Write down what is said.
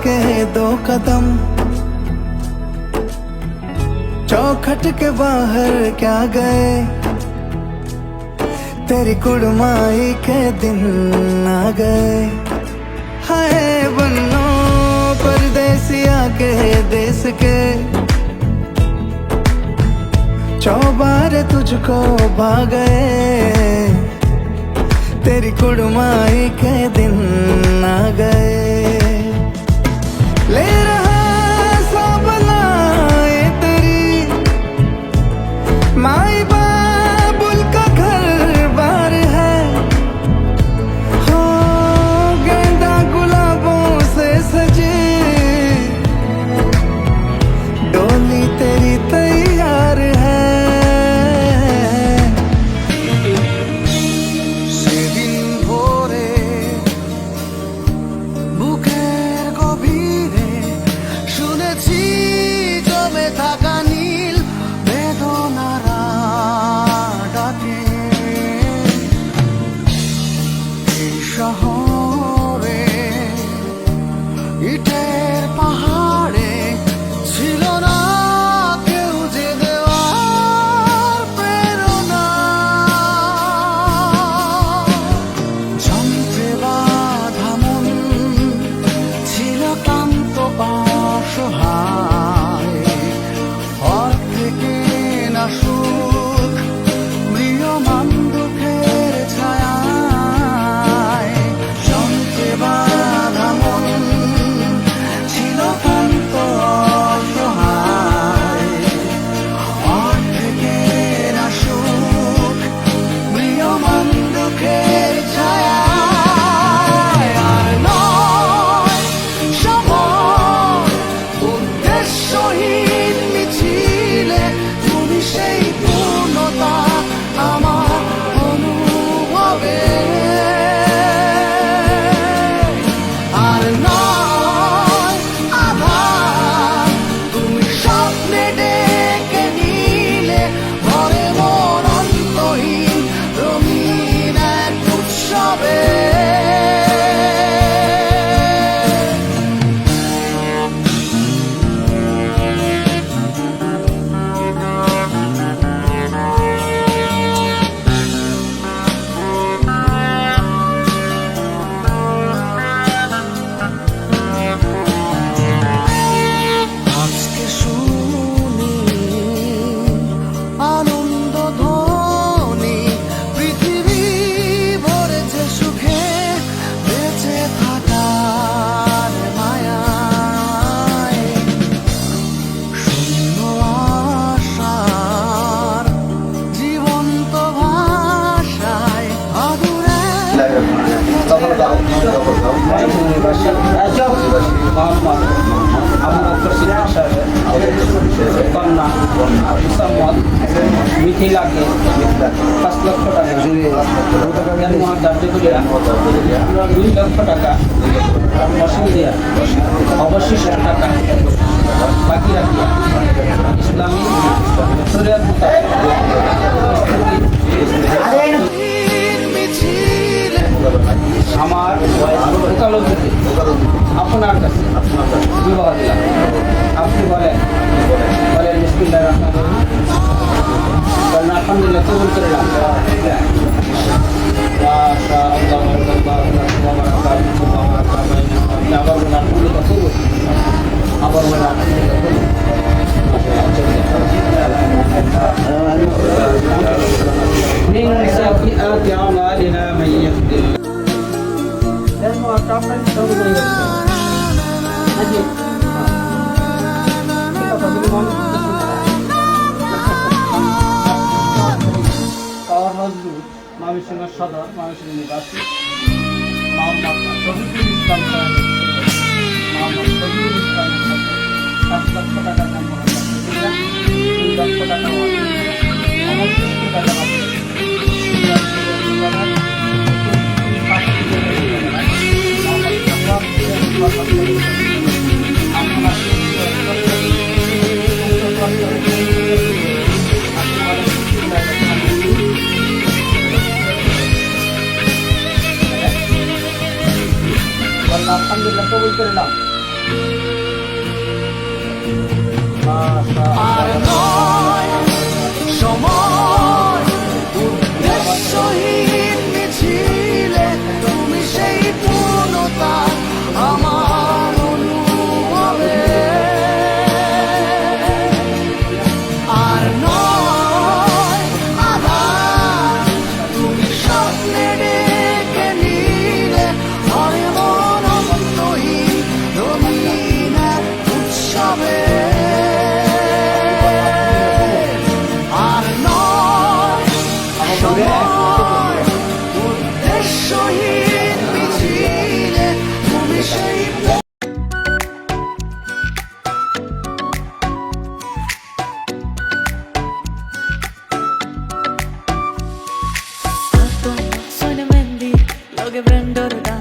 के 2 कदम, चौखट के बाहर क्या गए, तेरी कुड़माई के दिन आ गए। हाय बन्नो परदेसिया के देश के, चौबारे तुझको भा गए, तेरी कुड़माई के दिन आ गए। ले रहा सब लाए तेरी माई बाबुल का घर बार है, हो गेंदा गुलाबों से सजी डोली तेरी तैयार है। শহরে ইটের পাহাড়ে ছিল না কেউ যে দেওয়ার প্রেরণা, যন্ত্রে বাঁধা মন ছিল ক্লান্ত অসহায়, অর্ধেকে না সুখ মৃয়মান দুঃখের ছায়া। মিথিলাকে 5 লক্ষ টাকা, দার্জিলিং 2 লক্ষ টাকা, অসুবিধা অবশিষ্ট টাকা বাকি রাখিয়া ইসলামী শরিয়াত আমার ওকালতিতে আপনার কাছে বিবাহ দিলাম। আপনি বলেন বিসমিল্লাহির রহমানির রহিম, বলেন আলহামদুলিল্লাহ, কবুল করলাম। আবার বলেন আলহামদুলিল্লাহ কবুল, আবার বলেন আলহামদুলিল্লাহ কবুল। من سيئات أعمالنا من يهد ময়মনসিংহ সদর ময়মনসিংহ নিবাসী মোহাম্মদ শহীদুল ইসলাম সাহেব, মোহাম্মদ শহীদুল ইসলাম 5 লক্ষ টাকা নাম, 2 লক্ষ টাকা অবশিষ্ট টাকা আলহামদুলিল্লাহ কবুল করলাম। আর নয় সময় উদ্দেশ্যহীন মিছিলে, তুমি সেই পূর্ণতা আমার অনুভবে। আর নয় আধার, তুমি স্বপ্নে ডেকে নিলে হয় মন অন্তহীন রঙিন এক উৎসবে। আর নয় সময় উদ্দেশ্যহীন মিছিলে, তুমি সেই Sono Mandy, lo che prendo da